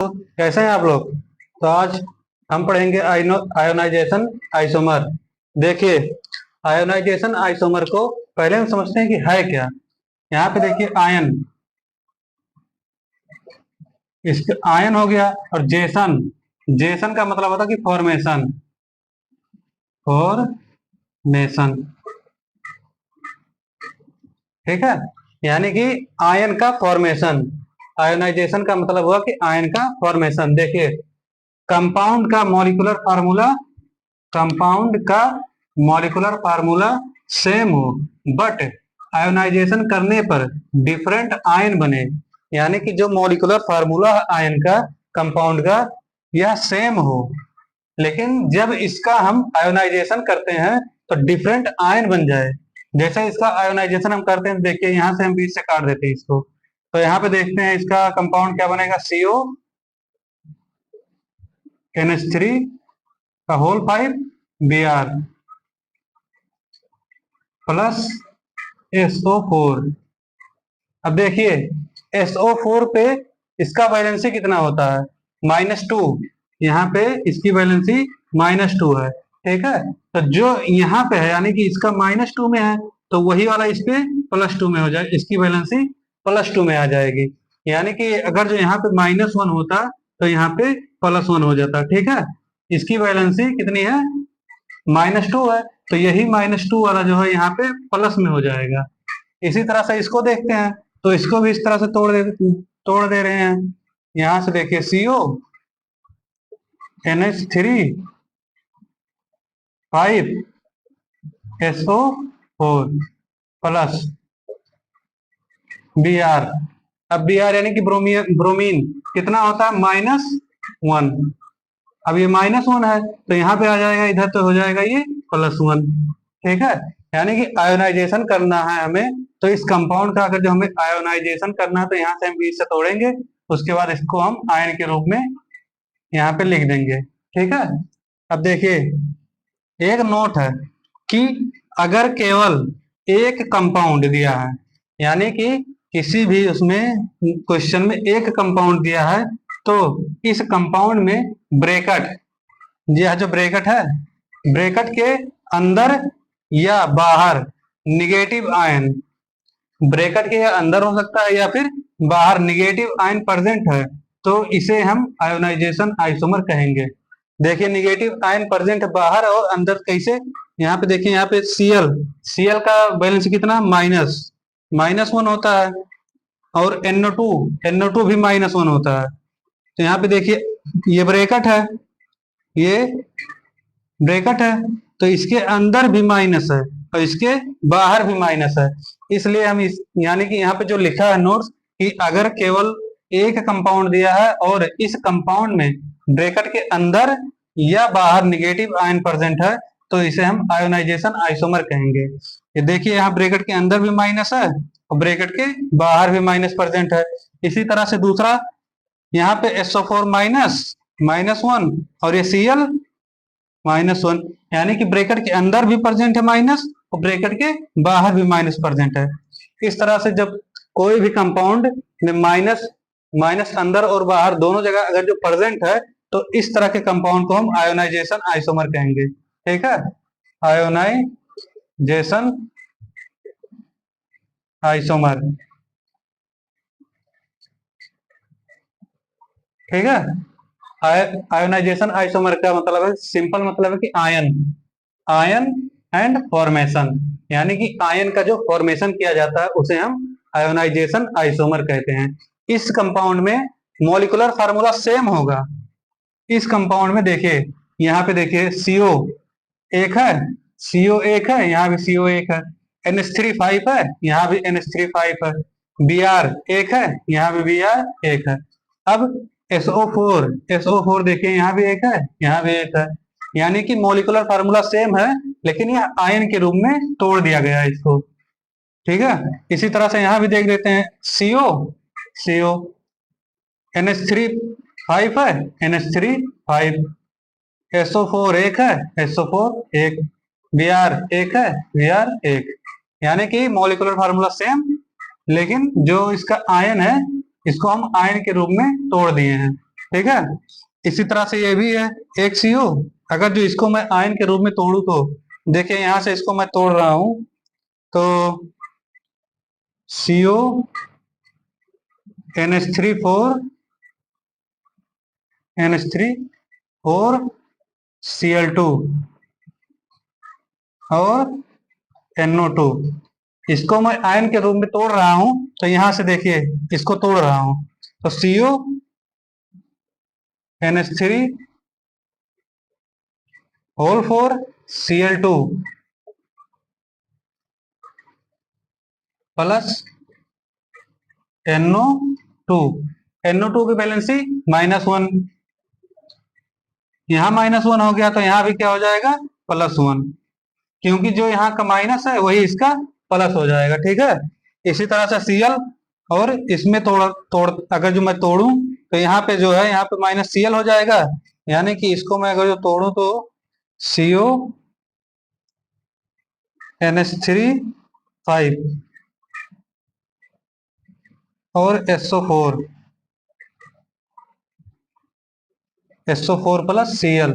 कैसे हैं आप लोग। तो आज हम पढ़ेंगे आयोनाइजेशन आइसोमर। देखिए, आयोनाइजेशन आइसोमर को पहले हम समझते हैं कि है क्या। यहाँ पे देखिए आयन, इसका आयन हो गया। और जेसन, जेसन का मतलब होता है कि फॉर्मेशन, फॉर्मेशन। ठीक है, यानी कि आयन का फॉर्मेशन। आयोनाइजेशन का मतलब हुआ कि आयन का फॉर्मेशन। देखिए, कंपाउंड का मॉलिक्यूलर फार्मूला, कंपाउंड का मॉलिक्यूलर फार्मूला सेम हो बट आयोनाइजेशन करने पर डिफरेंट आयन बने। यानी कि जो मॉलिक्यूलर फार्मूला है आयन का, कंपाउंड का, यह सेम हो, लेकिन जब इसका हम आयोनाइजेशन करते हैं तो डिफरेंट आयन बन जाए। जैसे इसका आयोनाइजेशन हम करते हैं, देखिए यहाँ से हम बीच से काट देते हैं इसको, तो यहाँ पे देखते हैं इसका कंपाउंड क्या बनेगा, CO NH3 का होल 5 Br प्लस SO4। अब देखिए SO4 पे इसका वैलेंसी कितना होता है, -2। यहाँ पे इसकी वैलेंसी -2 है। ठीक है, तो जो यहाँ पे है यानी कि इसका -2 में है, तो वही वाला इस पे +2 में हो जाए, इसकी वैलेंसी +2 में आ जाएगी। यानी कि अगर जो यहाँ पे -1 होता तो यहाँ पे +1 हो जाता। ठीक है, इसकी वैलेंसी कितनी है, -2 है, तो यही -2 वाला जो है यहाँ पे प्लस में हो जाएगा। इसी तरह से इसको देखते हैं, तो इसको भी इस तरह से तोड़ दे रहे हैं। यहां से देखिए CO NH3 5 SO4 plus Br। अब Br यानी कि ब्रोमीन कितना होता है, -1। अब ये -1 है तो यहाँ पे आ जाएगा, इधर तो हो जाएगा ये +1। ठीक है, यानी कि आयोनाइजेशन करना है हमें, तो इस कंपाउंड का अगर जो हमें आयोनाइजेशन करना है तो यहाँ से हम बीच से तोड़ेंगे, उसके बाद इसको हम आयन के रूप में यहाँ पे लिख देंगे। ठीक है, अब देखिए एक नोट है कि अगर केवल एक कंपाउंड दिया है, यानी कि किसी भी उसमें क्वेश्चन में एक कंपाउंड दिया है, तो इस कंपाउंड में ब्रैकेट, यह जो ब्रैकेट है, ब्रैकेट के अंदर या बाहर निगेटिव आयन, ब्रैकेट के अंदर हो सकता है या फिर बाहर निगेटिव आयन प्रेजेंट है, तो इसे हम आयोनाइजेशन आइसोमर कहेंगे। देखिए निगेटिव आयन प्रेजेंट है बाहर और अंदर, कैसे, यहाँ पे देखिए, यहाँ पे Cl का बैलेंस कितना, -1 होता है, और NO2 भी -1 होता है। तो यहाँ पे देखिए ये ब्रैकेट है, ये ब्रैकेट है, तो इसके अंदर भी माइनस है और इसके बाहर भी माइनस है। इसलिए हम इस, यानी कि यहाँ पे जो लिखा है नोट्स, कि अगर केवल एक कंपाउंड दिया है और इस कंपाउंड में ब्रैकेट के अंदर या बाहर निगेटिव आयन प्रेजेंट है, तो इसे हम आयोनाइजेशन आइसोमर कहेंगे। ये देखिए यहाँ ब्रैकेट के अंदर भी माइनस है और ब्रैकेट के बाहर भी माइनस प्रेजेंट है। इसी तरह से दूसरा, यहाँ पे SO4 -1 और ये Cl -1, यानी कि ब्रैकेट के अंदर भी प्रेजेंट है माइनस और ब्रैकेट के बाहर भी माइनस प्रेजेंट है। इस तरह से जब कोई भी कंपाउंड में माइनस माइनस अंदर और बाहर दोनों जगह अगर जो प्रेजेंट है, तो इस तरह के कंपाउंड को हम आयोनाइजेशन आइसोमर कहेंगे। ठीक है, आयोनाइजेशन आइसोमर। ठीक है, आयोनाइजेशन आइसोमर का मतलब है, सिंपल मतलब है कि आयन, आयन एंड फॉर्मेशन, यानी कि आयन का जो फॉर्मेशन किया जाता है उसे हम आयोनाइजेशन आइसोमर कहते हैं। इस कंपाउंड में मॉलिक्यूलर फार्मूला सेम होगा। इस कंपाउंड में देखिए, यहाँ पे देखिए CO एक है, CO एक है, यहाँ भी CO एक है, NH3 5 है, यहाँ भी NH3 5 है, Br एक है, यहाँ भी Br एक है। अब SO4 देखिए, यहाँ भी एक है, यहाँ भी एक है, यानी कि मॉलिक्यूलर फार्मूला सेम है, लेकिन यह आयन के रूप में तोड़ दिया गया है इसको। ठीक है, इसी तरह से यहाँ भी देख लेते हैं, CO NH3 5 है, NH3 5, SO4 एक है, SO4 एक, Br एक है, Br एक, यानी कि मॉलिक्यूलर फार्मूला सेम, लेकिन जो इसका आयन है इसको हम आयन के रूप में तोड़ दिए हैं। ठीक है। इसी तरह से ये भी है एक CO। अगर जो इसको मैं आयन के रूप में तोड़ू तो देखिए यहां से इसको मैं तोड़ रहा हूं तो CO NH3 4 NH3 4 Cl2 और NO2। इसको मैं आयन के रूप में तोड़ रहा हूं तो यहां से देखिए इसको तोड़ रहा हूं तो CO NH3 whole 4 Cl2 plus NO2। NO2 की वैलेंसी -1, यहाँ -1 हो गया तो यहाँ भी क्या हो जाएगा +1, क्योंकि जो यहाँ का माइनस है वही इसका प्लस हो जाएगा। ठीक है। इसी तरह से Cl और इसमें तोड़ तोड़ अगर जो मैं तोड़ूं तो यहाँ पे जो है यहाँ पे -Cl हो जाएगा, यानी कि इसको मैं अगर जो तोड़ूं तो CO NH3 5 और SO4 प्लस Cl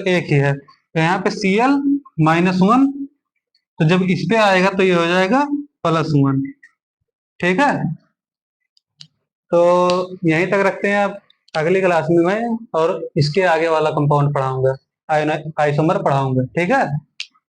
एक ही है तो यहाँ पे Cl -1, तो जब इस पे आएगा तो ये हो जाएगा +1। ठीक है। तो यहीं तक रखते हैं। अब अगली क्लास में मैं और इसके आगे वाला कंपाउंड पढ़ाऊंगा, आइसोमर पढ़ाऊंगा। ठीक है।